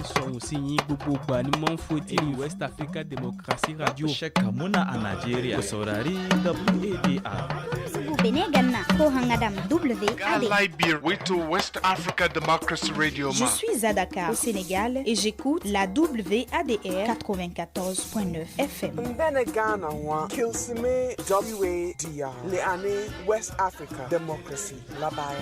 son aussi ni gbogbo gba ni mon foti West Africa Democracy Radio. Sheka muna a Nigeria. Saurari WADR. Benegana ko hangadam WAD. Liberia with West Africa Democracy Radio. Je suis à Dakar au Sénégal et j'écoute la WADR 94.9 FM. Benegana wa Kilsime WADR. Les années West Africa Democracy.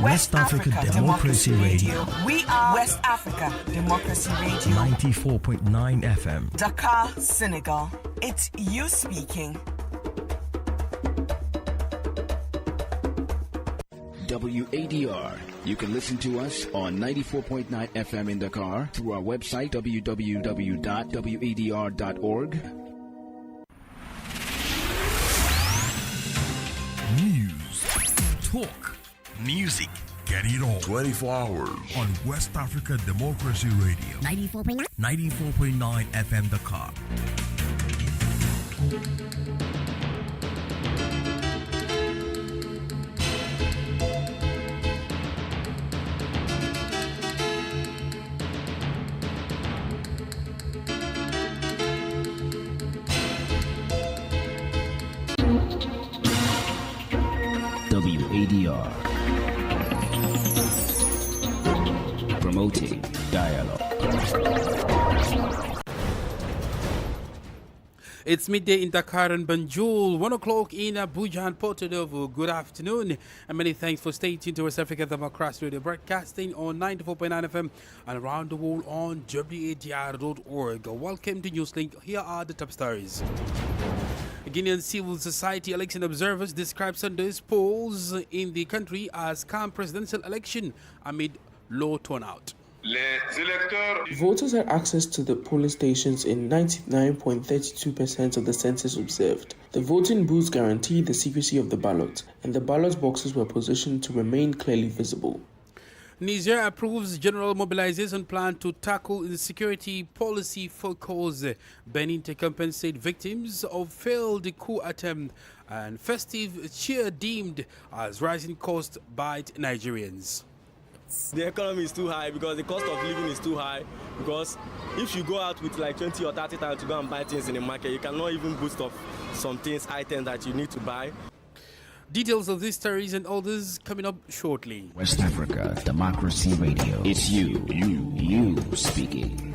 West Africa Democracy Radio. We are West Africa Democracy Radio. 94.9 FM. Dakar, Senegal. It's you speaking. WADR. You can listen to us on 94.9 FM in Dakar through our website www.wadr.org. News, talk, music. Get it all 24 hours on West Africa Democracy Radio. 94.9 FM Dakar. WADR. Promoting dialogue. It's midday in Dakar and Banjul, 1 o'clock in Abuja and Porto Novo. Good afternoon, and many thanks for staying tuned to West Africa Democracy Radio, broadcasting on 94.9 FM and around the world on WADR.org. Welcome to Newslink. Here are the top stories. Guinean civil society election observers describe Sunday's polls in the country as calm presidential election amid low turnout. Voters had access to the polling stations in 99.32% of the census observed. The voting booths guaranteed the secrecy of the ballot, and the ballot boxes were positioned to remain clearly visible. Niger approves general mobilization plan to tackle insecurity policy focus. Benin to compensate victims of failed coup attempt, and festive cheer deemed as rising cost bite Nigerians. The economy is too high because the cost of living is too high, because if you go out with like 20 or 30 times to go and buy things in the market, you cannot even boost up some things, items that you need to buy. Details of these stories and others coming up shortly. West Africa Democracy Radio. It's you speaking.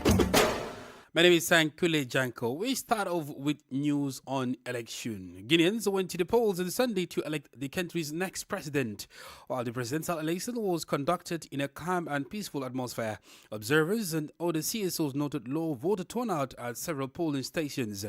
My name is Sankule Janko. We start off with news on election. Guineans went to the polls on Sunday to elect the country's next president. While the presidential election was conducted in a calm and peaceful atmosphere, observers and other CSOs noted low voter turnout at several polling stations.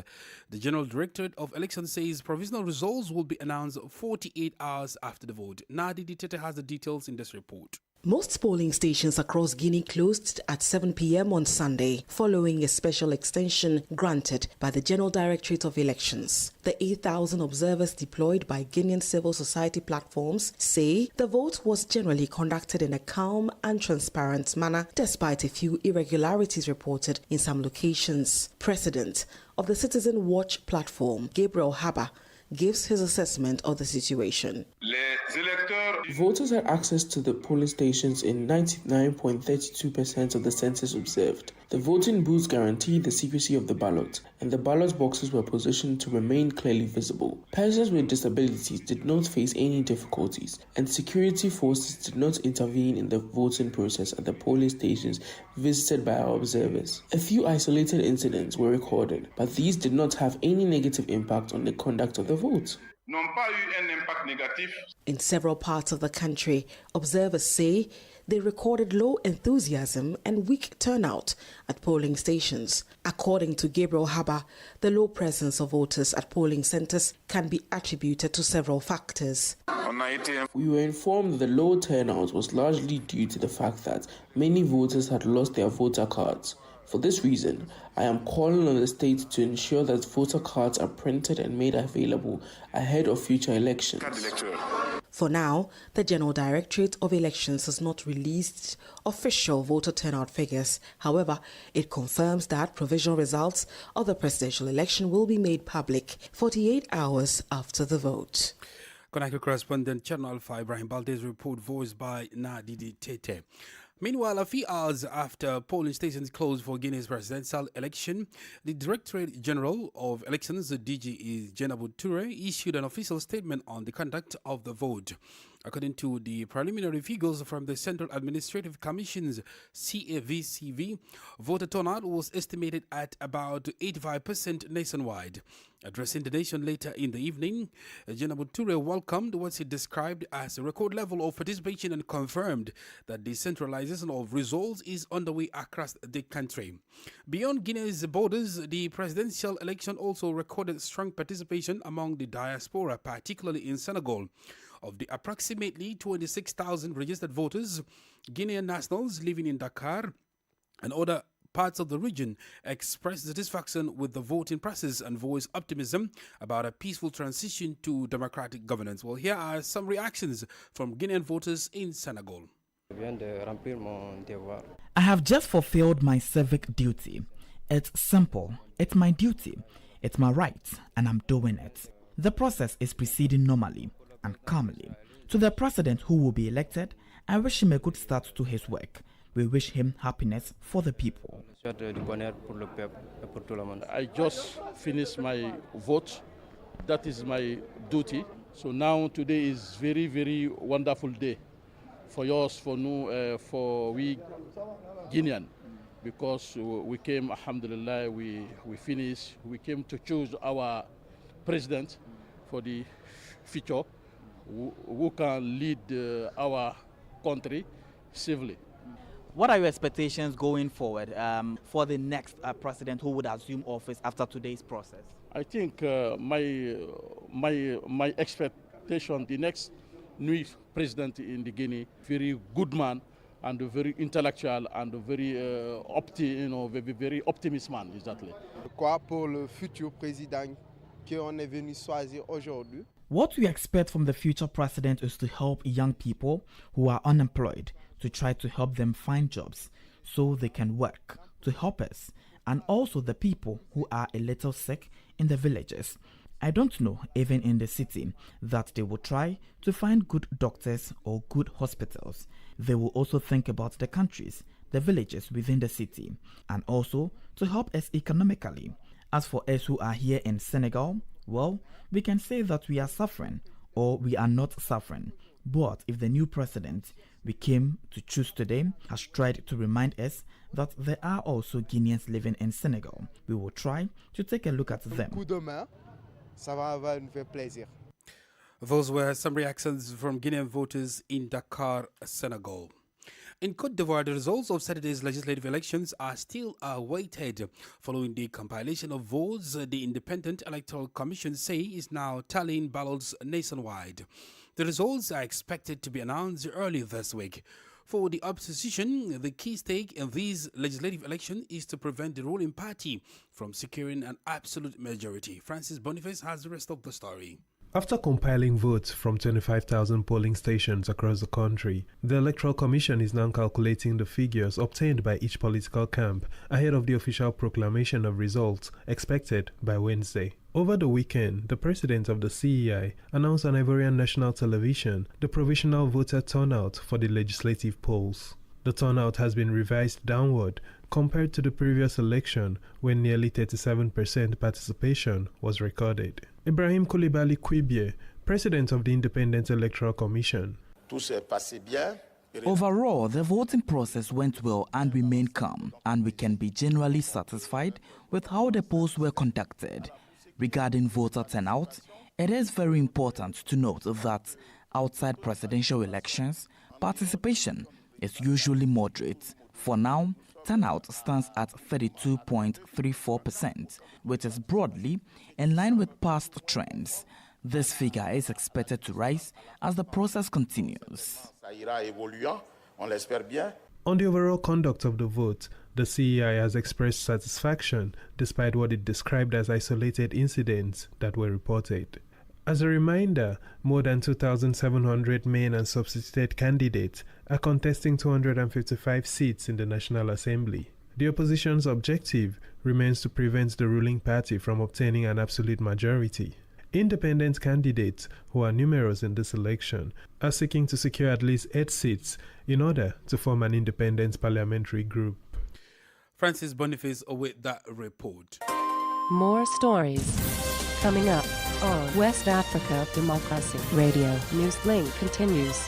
The General Directorate of Elections says provisional results will be announced 48 hours after the vote. Nadi Ditete has the details in this report. Most polling stations across Guinea closed at 7 p.m. on Sunday, following a special extension granted by the General Directorate of Elections. The 8,000 observers deployed by Guinean civil society platforms say the vote was generally conducted in a calm and transparent manner, despite a few irregularities reported in some locations. President of the Citizen Watch platform, Gabriel Haba, gives his assessment of the situation. Voters had access to the polling stations in 99.32% of the census observed. The voting booths guaranteed the secrecy of the ballot, and the ballot boxes were positioned to remain clearly visible. Persons with disabilities did not face any difficulties, and security forces did not intervene in the voting process at the polling stations visited by our observers. A few isolated incidents were recorded, but these did not have any negative impact on the conduct of the vote. In several parts of the country, observers say they recorded low enthusiasm and weak turnout at polling stations. According to Gabriel Haba, the low presence of voters at polling centers can be attributed to several factors. We were informed that the low turnout was largely due to the fact that many voters had lost their voter cards. For this reason, I am calling on the state to ensure that voter cards are printed and made available ahead of future elections. For now, the General Directorate of Elections has not released official voter turnout figures. However, it confirms that provisional results of the presidential election will be made public 48 hours after the vote. Conakry correspondent Channel Alpha Ibrahim Balde's report, voiced by Nadidi Tete. Meanwhile, a few hours after polling stations closed for Guinea's presidential election, the Directorate General of Elections, the DG Wadr, issued an official statement on the conduct of the vote. According to the preliminary figures from the Central Administrative Commission's CAVCV, voter turnout was estimated at about 85% nationwide. Addressing the nation later in the evening, General Wadr welcomed what he described as a record level of participation and confirmed that the centralization of results is underway across the country. Beyond Guinea's borders, the presidential election also recorded strong participation among the diaspora, particularly in Senegal. Of the approximately 26,000 registered voters, Guinean nationals living in Dakar and other parts of the region expressed satisfaction with the voting process and voiced optimism about a peaceful transition to democratic governance. Well, here are some reactions from Guinean voters in Senegal. I have just fulfilled my civic duty. It's simple. It's my duty. It's my right, and I'm doing it. The process is proceeding normally and calmly. To the president who will be elected, I wish him a good start to his work. We wish him happiness for the people. I just finished my vote. That is my duty. So now today is very, very wonderful day for us, for we Guinean, because we came, alhamdulillah, we finished. We came to choose our president for the future, who can lead our country civilly. What are your expectations going forward for the next president who would assume office after today's process? I think my expectation, the next new president in the Guinea, very good man and a very intellectual and a very very optimist man, exactly. Quoi pour le futur président qu'on est venu choisir aujourd'hui? What we expect from the future president is to help young people who are unemployed, to try to help them find jobs so they can work, to help us, and also the people who are a little sick in the villages. I don't know, even in the city, that they will try to find good doctors or good hospitals. They will also think about the countries, the villages within the city, and also to help us economically. As for us who are here in Senegal, well, we can say that we are suffering or we are not suffering. But if the new president we came to choose today has tried to remind us that there are also Guineans living in Senegal, we will try to take a look at them. Those were some reactions from Guinean voters in Dakar, Senegal. In Côte d'Ivoire, the results of Saturday's legislative elections are still awaited. Following the compilation of votes, the Independent Electoral Commission say is now tallying ballots nationwide. The results are expected to be announced early this week. For the opposition, the key stake in these legislative elections is to prevent the ruling party from securing an absolute majority. Francis Boniface has the rest of the story. After compiling votes from 25,000 polling stations across the country, the Electoral Commission is now calculating the figures obtained by each political camp ahead of the official proclamation of results expected by Wednesday. Over the weekend, the president of the CEI announced on Ivorian national television the provisional voter turnout for the legislative polls. The turnout has been revised downward compared to the previous election when nearly 37% participation was recorded. Ibrahim Koulibaly Kwibie, president of the Independent Electoral Commission. Overall, the voting process went well and remained calm, and we can be generally satisfied with how the polls were conducted. Regarding voter turnout, it is very important to note that outside presidential elections, participation is usually moderate. For now, turnout stands at 32.34%, which is broadly in line with past trends. This figure is expected to rise as the process continues. On the overall conduct of the vote, the CEI has expressed satisfaction despite what it described as isolated incidents that were reported. As a reminder, more than 2,700 main and substituted candidates are contesting 255 seats in the National Assembly. The opposition's objective remains to prevent the ruling party from obtaining an absolute majority. Independent candidates, who are numerous in this election, are seeking to secure at least 8 seats in order to form an independent parliamentary group. Francis Boniface with that report. More stories coming up on West Africa Democracy Radio. Newslink continues.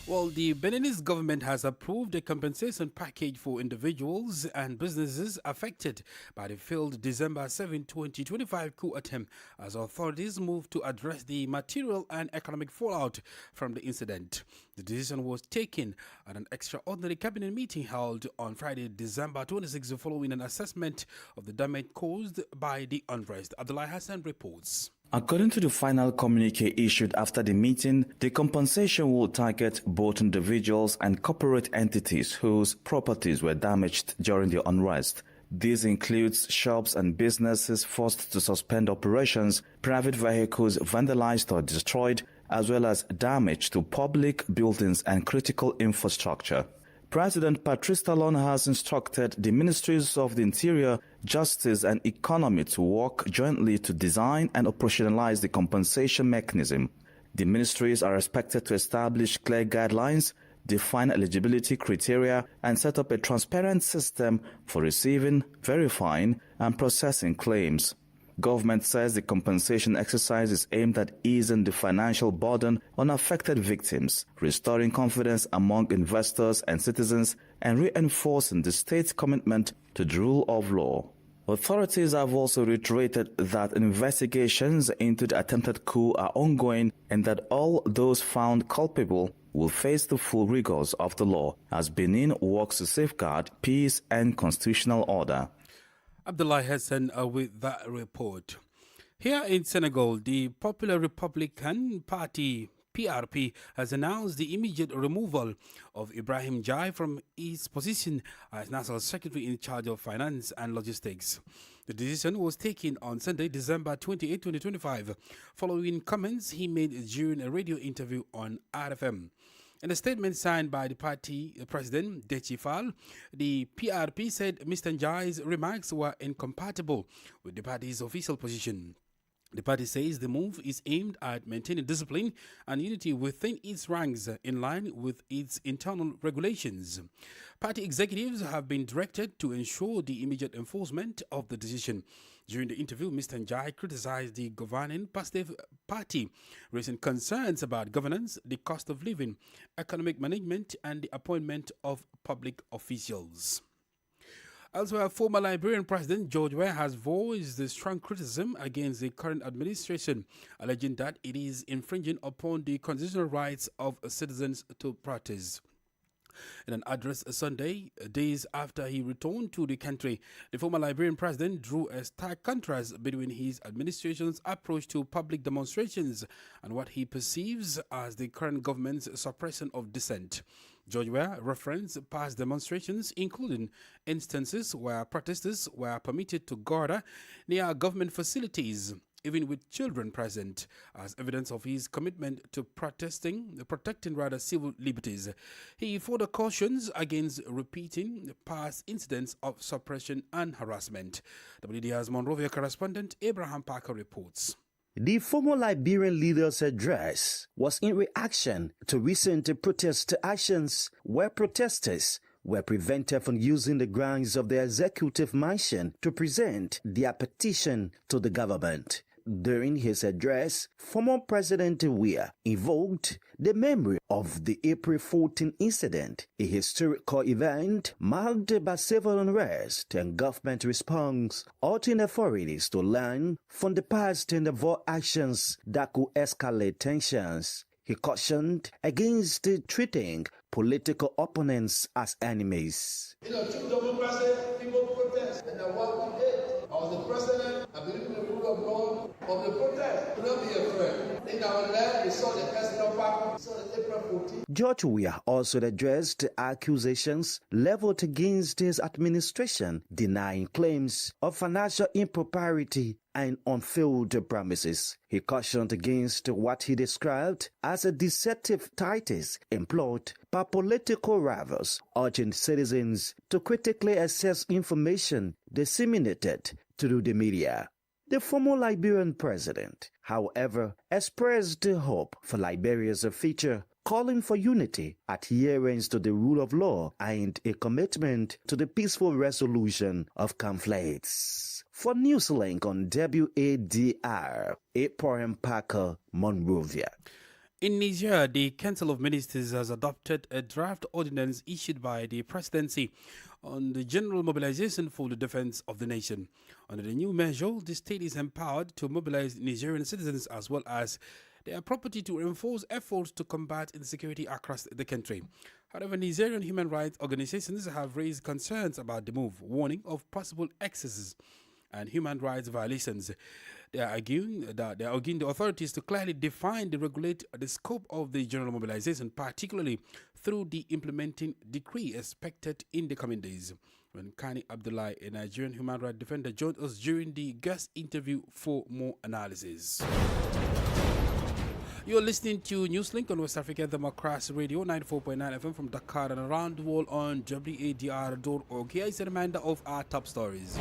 Well, the Beninese government has approved a compensation package for individuals and businesses affected by the failed December 7, 2025 coup attempt as authorities move to address the material and economic fallout from the incident. The decision was taken at an extraordinary cabinet meeting held on Friday, December 26, following an assessment of the damage caused by the unrest. Abdullah Hassan reports. According to the final communique issued after the meeting, the compensation will target both individuals and corporate entities whose properties were damaged during the unrest. This includes shops and businesses forced to suspend operations, private vehicles vandalized or destroyed, as well as damage to public buildings and critical infrastructure. President Patrice Talon has instructed the Ministries of the Interior, Justice and Economy to work jointly to design and operationalize the compensation mechanism. The ministries are expected to establish clear guidelines, define eligibility criteria, and set up a transparent system for receiving, verifying, and processing claims. Government says the compensation exercise is aimed at easing the financial burden on affected victims, restoring confidence among investors and citizens, and reinforcing the state's commitment to the rule of law. Authorities have also reiterated that investigations into the attempted coup are ongoing and that all those found culpable will face the full rigors of the law as Benin works to safeguard peace and constitutional order. Abdullah Hassan with that report. Here in Senegal, the Popular Republican Party PRP has announced the immediate removal of Ibrahim Jai from his position as National Secretary in charge of Finance and Logistics. The decision was taken on Sunday, December 28, 2025, following comments he made during a radio interview on RFM. In a statement signed by the party president, Déthié Fall, the PRP said Mr. Njai's remarks were incompatible with the party's official position. The party says the move is aimed at maintaining discipline and unity within its ranks in line with its internal regulations. Party executives have been directed to ensure the immediate enforcement of the decision. During the interview, Mr. Njai criticized the governing PASTEF party, raising concerns about governance, the cost of living, economic management, and the appointment of public officials. Elsewhere, former Liberian President George Weah has voiced the strong criticism against the current administration, alleging that it is infringing upon the constitutional rights of citizens to protest. In an address Sunday, days after he returned to the country, the former Liberian president drew a stark contrast between his administration's approach to public demonstrations and what he perceives as the current government's suppression of dissent. George Weah referenced past demonstrations, including instances where protesters were permitted to gather near government facilities, even with children present, as evidence of his commitment to protecting civil liberties. He further cautions against repeating past incidents of suppression and harassment. WDR's Monrovia correspondent Abraham Parker reports. The former Liberian leader's address was in reaction to recent protest actions where protesters were prevented from using the grounds of the executive mansion to present their petition to the government. During his address, former President Weah invoked the memory of the April 14 incident, a historical event marked by civil unrest and government response, urging authorities to learn from the past and avoid actions that could escalate tensions. He cautioned against treating political opponents as enemies. In a true democracy, people protest and they want to hate. I was the president, I believe in the rule of law. Of the protest, do not be afraid. In our land, we saw the personal power, we saw the April 14. George Weah also addressed accusations leveled against his administration, denying claims of financial impropriety and unfulfilled promises. He cautioned against what he described as a deceptive tactics employed by political rivals, urging citizens to critically assess information disseminated through the media. The former Liberian president, however, expressed hope for Liberia's future, calling for unity, adherence to the rule of law, and a commitment to the peaceful resolution of conflicts. For Newslink on WADR, Abraham Parker, Monrovia. In Niger, the Council of Ministers has adopted a draft ordinance issued by the presidency on the general mobilization for the defense of the nation. Under the new measure, the state is empowered to mobilize Nigerian citizens as well as their property to reinforce efforts to combat insecurity across the country. However, Nigerian human rights organizations have raised concerns about the move, warning of possible excesses and human rights violations. They are arguing the authorities to clearly define and regulate the scope of the general mobilization, particularly through the implementing decree expected in the coming days. When Kani Abdullahi, a Nigerian human rights defender, joined us during the guest interview for more analysis. You're listening to Newslink on West Africa Democracy Radio, 94.9 FM from Dakar and around the world on wadr.org. Here is a reminder of our top stories.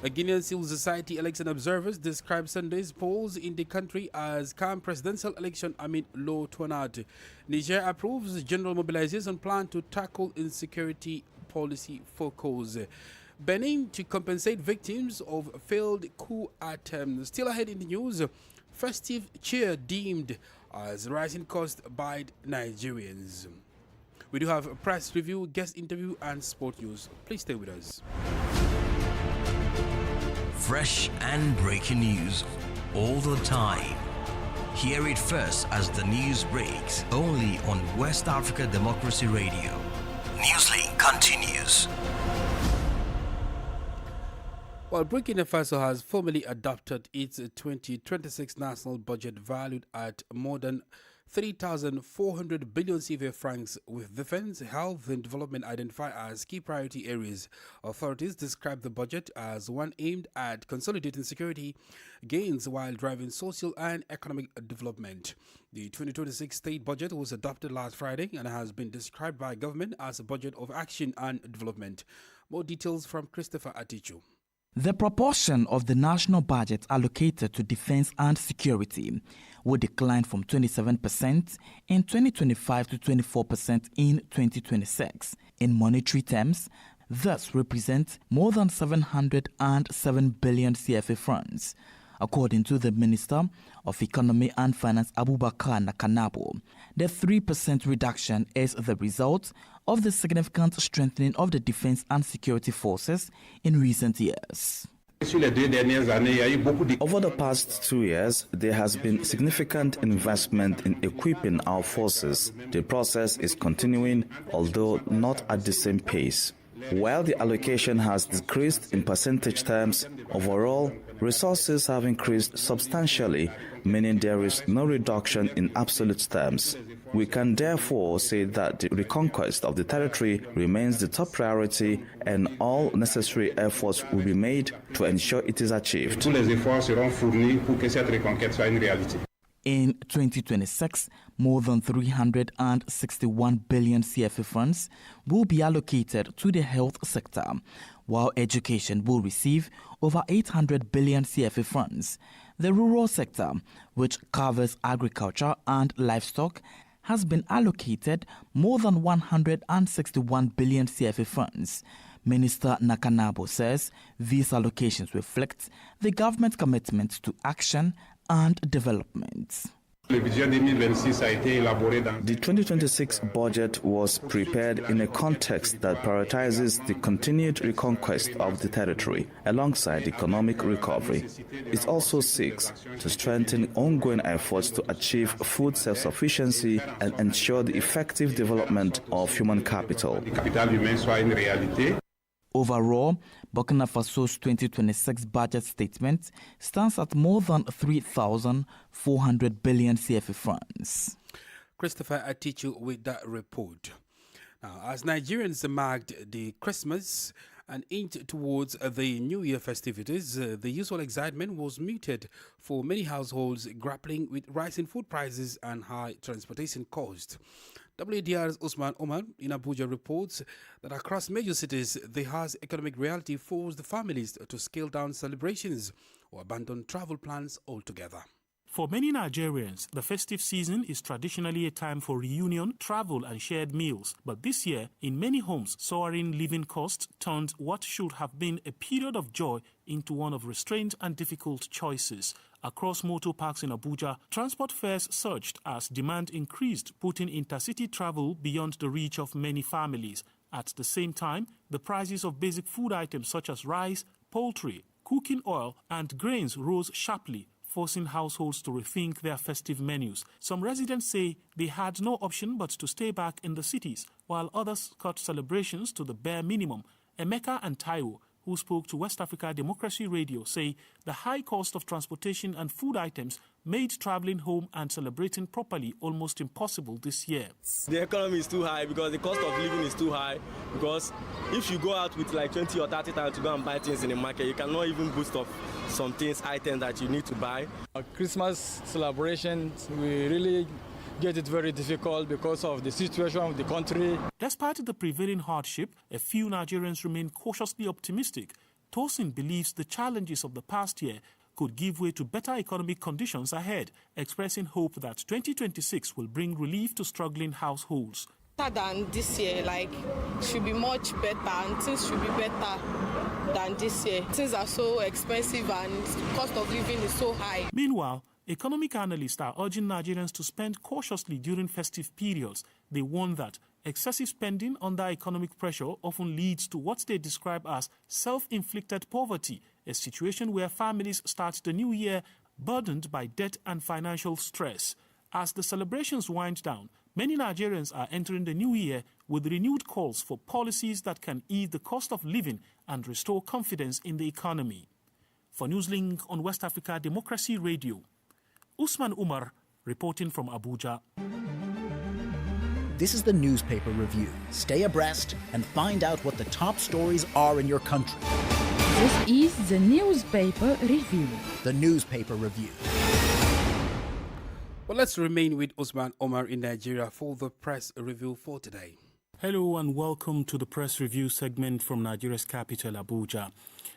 A Guinean civil society election observers describe Sunday's polls in the country as calm presidential election amid low turnout. Niger approves general mobilization plan to tackle insecurity policy focus. Benin to compensate victims of failed coup attempt. Still ahead in the news, festive cheer deemed as rising cost by Nigerians. We do have a press review, guest interview, and sport news. Please stay with us. Fresh and breaking news all the time. Hear it first as the news breaks, only on West Africa Democracy Radio. Newslink continues. Well, Burkina Faso has formally adopted its 2026 national budget valued at more than 3,400 billion CFA francs, with defense, health, and development identified as key priority areas. Authorities describe the budget as one aimed at consolidating security gains while driving social and economic development. The 2026 state budget was adopted last Friday and has been described by government as a budget of action and development. More details from Christopher Atichu. The proportion of the national budget allocated to defense and security will decline from 27% in 2025 to 24% in 2026. In monetary terms, this represents more than 707 billion CFA francs. According to the Minister of Economy and Finance, Abubakar Nakanabo, the 3% reduction is the result of the significant strengthening of the defense and security forces in recent years. Over the past 2 years, there has been significant investment in equipping our forces. The process is continuing, although not at the same pace. While the allocation has decreased in percentage terms, overall, resources have increased substantially, meaning there is no reduction in absolute terms. We can therefore say that the reconquest of the territory remains the top priority and all necessary efforts will be made to ensure it is achieved. In 2026, more than 361 billion CFA funds will be allocated to the health sector, while education will receive over 800 billion CFA funds. The rural sector, which covers agriculture and livestock, has been allocated more than 161 billion CFA funds. Minister Nakanabo says these allocations reflect the government's commitment to action and development. The 2026 budget was prepared in a context that prioritizes the continued reconquest of the territory alongside economic recovery. It also seeks to strengthen ongoing efforts to achieve food self-sufficiency and ensure the effective development of human capital. Overall, Burkina Faso's 2026 budget statement stands at more than 3,400 billion CFA francs. Christopher Atichu with that report. Now, as Nigerians marked the Christmas and inched towards the New Year festivities, the usual excitement was muted for mmany households grappling with rising food prices and high transportation costs. WADR's Usman Omar in Abuja reports that across major cities, the harsh economic reality forced the families to scale down celebrations or abandon travel plans altogether. For many Nigerians, the festive season is traditionally a time for reunion, travel and shared meals. But this year, in many homes, soaring living costs turned what should have been a period of joy into one of restraint and difficult choices. Across motor parks in Abuja, transport fares surged as demand increased, putting intercity travel beyond the reach of many families. At the same time, the prices of basic food items such as rice, poultry, cooking oil and grains rose sharply, forcing households to rethink their festive menus. Some residents say they had no option but to stay back in the cities, while others cut celebrations to the bare minimum. Emeka and Taiwo, who spoke to West Africa Democracy Radio, say the high cost of transportation and food items made traveling home and celebrating properly almost impossible this year. The economy is too high because the cost of living is too high, because if you go out with like 20 or 30 times to go and buy things in the market, you cannot even boost up some things, items that you need to buy. Christmas celebrations, we really get it very difficult because of the situation of the country. Despite the prevailing hardship, a few Nigerians remain cautiously optimistic. Tosin believes the challenges of the past year could give way to better economic conditions ahead, expressing hope that 2026 will bring relief to struggling households. Than this year, should be much better, and things should be better than this year. Things are so expensive and the cost of living is so high. Meanwhile, economic analysts are urging Nigerians to spend cautiously during festive periods. They warn that excessive spending under economic pressure often leads to what they describe as self-inflicted poverty, a situation where families start the new year burdened by debt and financial stress. As the celebrations wind down, many Nigerians are entering the new year with renewed calls for policies that can ease the cost of living and restore confidence in the economy. For Newslink on West Africa Democracy Radio, Usman Umar reporting from Abuja. This is the newspaper review. Stay abreast and find out what the top stories are in your country. This is the newspaper review. The newspaper review. Well, let's remain with Usman Omar in Nigeria for the press review for today. Hello and welcome to the press review segment from Nigeria's capital, Abuja.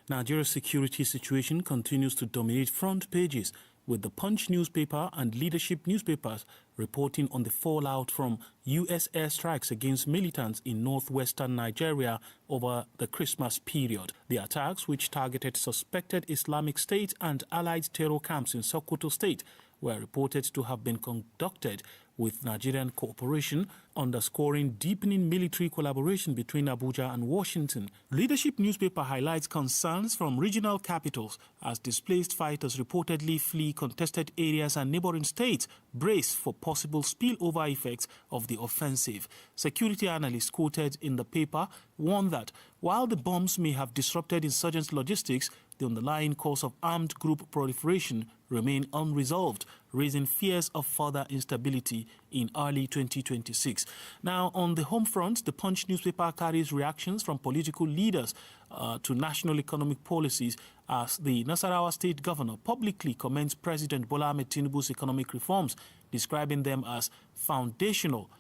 Nigeria's security situation continues to dominate front pages, with the Punch newspaper and leadership newspapers reporting on the fallout from U.S. airstrikes against militants in northwestern Nigeria over the Christmas period. The attacks, which targeted suspected Islamic State and allied terror camps in Sokoto State, were reported to have been conducted with Nigerian cooperation, underscoring deepening military collaboration between Abuja and Washington. Leadership newspaper highlights concerns from regional capitals as displaced fighters reportedly flee contested areas and neighboring states, brace for possible spillover effects of the offensive. Security analysts quoted in the paper warned that while the bombs may have disrupted insurgents' logistics, the underlying cause of armed group proliferation remain unresolved, raising fears of further instability in early 2026. Now, on the home front, the Punch newspaper carries reactions from political leaders to national economic policies as the Nasarawa state governor publicly commends President Bola Ahmed Tinubu's economic reforms, describing them as foundational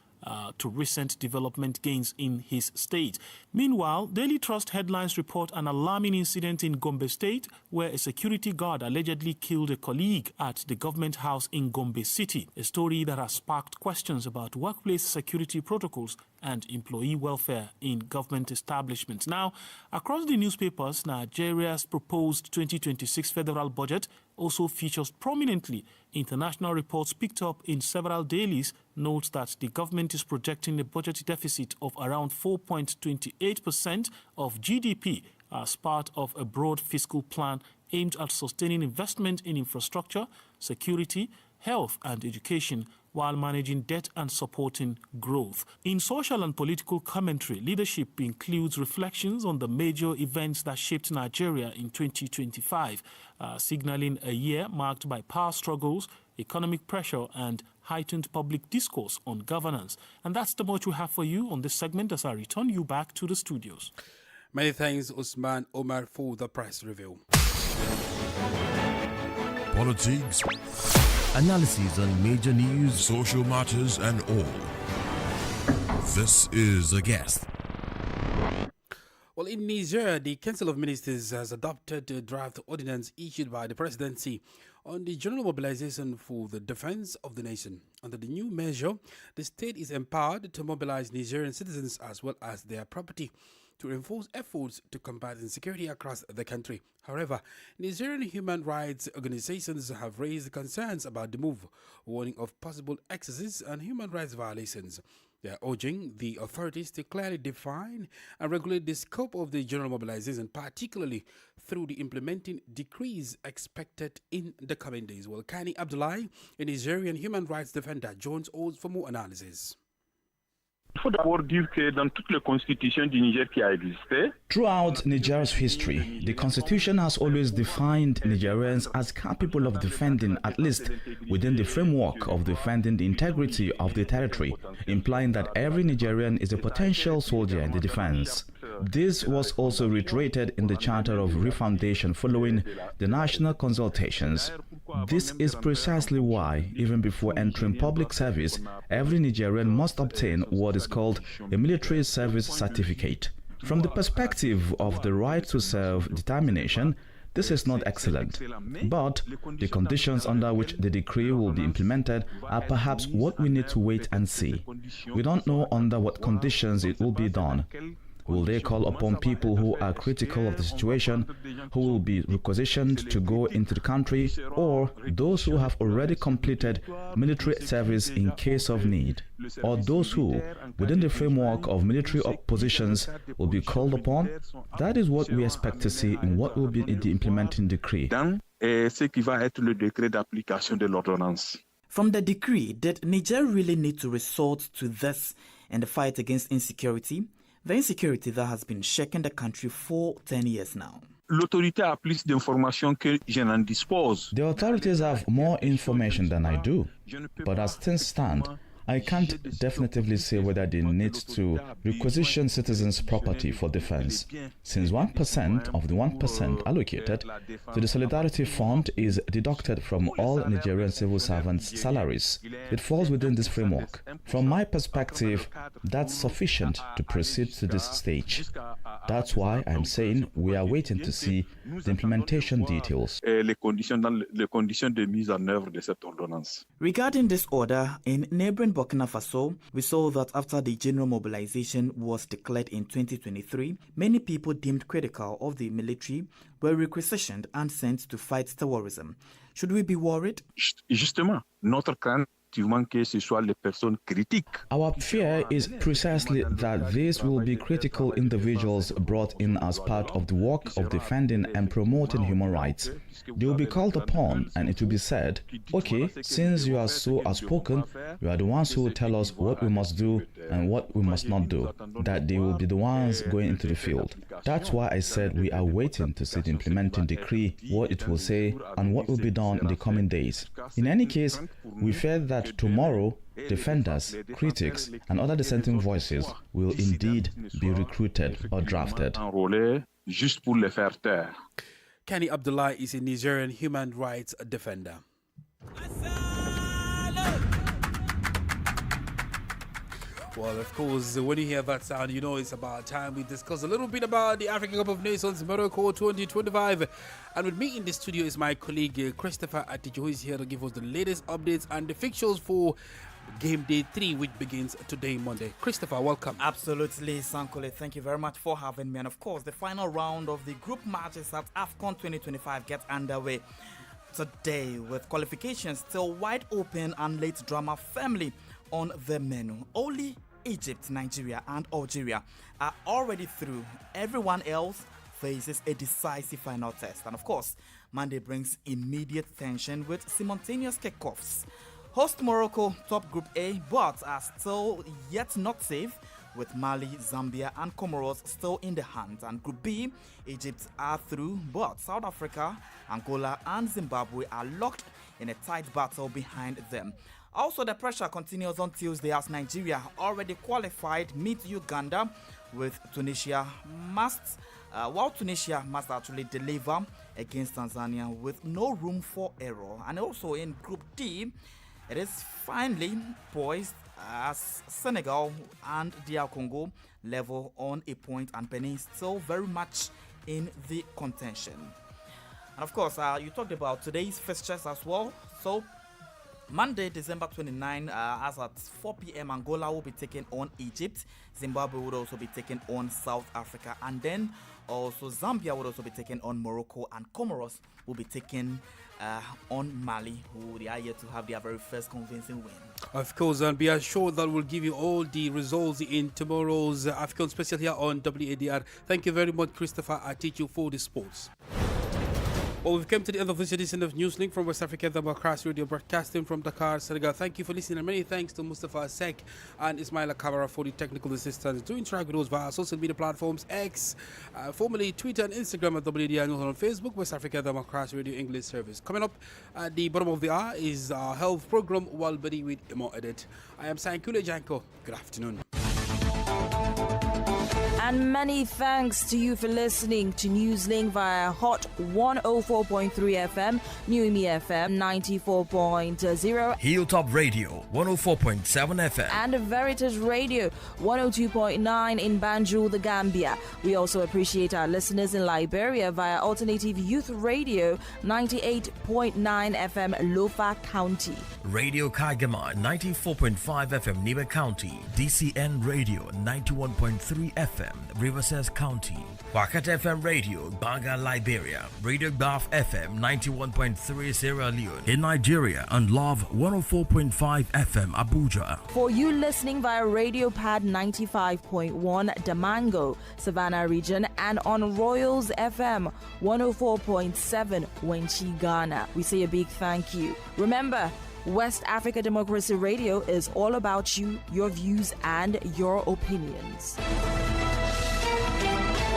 to recent development gains in his state. Meanwhile, Daily Trust headlines report an alarming incident in Gombe State where a security guard allegedly killed a colleague at the government house in Gombe City, a story that has sparked questions about workplace security protocols and employee welfare in government establishments. Now, across the newspapers, Nigeria's proposed 2026 federal budget also features prominently. International reports picked up in several dailies note that the government is projecting a budget deficit of around 4.28% of GDP as part of a broad fiscal plan aimed at sustaining investment in infrastructure, security, health and education, while managing debt and supporting growth. In social and political commentary, leadership includes reflections on the major events that shaped Nigeria in 2025, signaling a year marked by power struggles, economic pressure and heightened public discourse on governance. And that's the much we have for you on this segment as I return you back to the studios. Many thanks, Usman Omar, for the press review. Politics, analysis on major news, social matters and all. This is a guest. Well, in Niger, the Council of Ministers has adopted a draft ordinance issued by the presidency on the general mobilization for the defense of the nation. Under the new measure, the state is empowered to mobilize Nigerian citizens as well as their property to reinforce efforts to combat insecurity across the country. However, Nigerian human rights organizations have raised concerns about the move, warning of possible excesses and human rights violations. They are urging the authorities to clearly define and regulate the scope of the general mobilization, particularly through the implementing decrees expected in the coming days. Well, Kani Abdullahi, a Nigerian human rights defender, joins us for more analysis. Il faut d'abord dire que dans toutes les constitutions du Niger qui a existé, throughout Niger's history, the constitution has always defined Nigerians as capable of defending, at least within the framework of defending the integrity of the territory, implying that every Nigerian is a potential soldier in the defense. This was also reiterated in the Charter of Refoundation following the national consultations. This is precisely why, even before entering public service, every Nigerian must obtain what is called a military service certificate. From the perspective of the right to self-determination, this is not excellent, but the conditions under which the decree will be implemented are perhaps what we need to wait and see. We don't know under what conditions it will be done. Will they call upon people who are critical of the situation, who will be requisitioned to go into the country, or those who have already completed military service in case of need, or those who, within the framework of military positions, will be called upon? That is what we expect to see in what will be the implementing decree. ce qui va être le décret d'application de l'ordonnance. From the decree, did Niger really need to resort to this in the fight against insecurity? The insecurity that has been shaking the country for 10 years now. L'autorité a plus d'informations que je n'en dispose. The authorities have more information than I do, but as things stand, I can't definitively say whether they need to requisition citizens' property for defense, since 1% of the 1% allocated to the Solidarity Fund is deducted from all Nigerian civil servants' salaries. It falls within this framework. From my perspective, that's sufficient to proceed to this stage. That's why I'm saying we are waiting to see the implementation details. Les conditions de mise en œuvre de cette ordonnance. Regarding this order, in neighboring Burkina Faso, we saw that after the general mobilization was declared in 2023, many people deemed critical of the military were requisitioned and sent to fight terrorism. Should we be worried? Justement, notre crainte que ce soit les personnes critiques. Our fear is precisely that these will be critical individuals brought in as part of the work of defending and promoting human rights. They will be called upon and it will be said, okay, since you are so outspoken, you are the ones who will tell us what we must do and what we must not do, that they will be the ones going into the field. That's why I said we are waiting to see the implementing decree, what it will say and what will be done in the coming days. In any case, we fear that tomorrow, defenders, critics, and other dissenting voices will indeed be recruited or drafted. Kani Abdullahi is a Nigerian human rights defender. Well, of course, when you hear that sound, you know it's about time we discuss a little bit about the African Cup of Nations Morocco 2025. And with me in the studio is my colleague Christopher Atijo, who is here to give us the latest updates and the fixtures for Game Day 3, which begins today, Monday. Christopher, welcome. Absolutely, Sankole. Thank you very much for having me. And of course, the final round of the group matches at AFCON 2025 gets underway today, with qualifications still wide open and late drama firmly on the menu. Only Egypt, Nigeria, and Algeria are already through. Everyone else faces a decisive final test. And of course, Monday brings immediate tension with simultaneous kickoffs. Host Morocco top Group A, but are still yet not safe, with Mali, Zambia, and Comoros still in the hunt. And Group B, Egypt are through, but South Africa, Angola, and Zimbabwe are locked in a tight battle behind them. Also, the pressure continues on Tuesday as Nigeria, already qualified, meet Uganda, with Tunisia while Tunisia must actually deliver against Tanzania with no room for error. And also in Group D, it is finally poised as Senegal and DR Congo level on a point, and Benin still very much in the contention. And of course, you talked about today's fixtures as well. So Monday, December 29, as at 4 p.m, Angola will be taking on Egypt. Zimbabwe would also be taking on South Africa. And then also Zambia would also be taking on Morocco. And Comoros will be taking on Mali, who they are yet to have their very first convincing win. Of course, and be assured that we'll give you all the results in tomorrow's African special here on WADR. Thank you very much, Christopher. I teach you for the sports. Well, we've come to the end of this edition of Newslink from West Africa Democracy Radio, broadcasting from Dakar, Senegal. Thank you for listening, and many thanks to Mustafa Sek and Ismaila Kamara for the technical assistance. Do interact with us via social media platforms X, formerly Twitter and Instagram at WDR, and on Facebook, West Africa Democracy Radio English Service. Coming up at the bottom of the hour is our health program, Walbody with Imo Edit. I am Sankule Janko. Good afternoon. And many thanks to you for listening to Newslink via Hot 104.3 FM, New Me FM 94.0, Hilltop Radio 104.7 FM, and Veritas Radio 102.9 in Banjul, the Gambia. We also appreciate our listeners in Liberia via Alternative Youth Radio 98.9 FM, Lofa County, Radio Kagama 94.5 FM, Nibe County, DCN Radio 91.3 FM, Riverside County, Wakat FM Radio, Banga, Liberia, Radio Gulf FM 91.3 Sierra Leone in Nigeria, and Love 104.5 FM Abuja. For you listening via Radio Pad 95.1 Damango, Savannah region, and on Royals FM 104.7 Wenchi, Ghana, we say a big thank you. Remember, West Africa Democracy Radio is all about you, your views, and your opinions.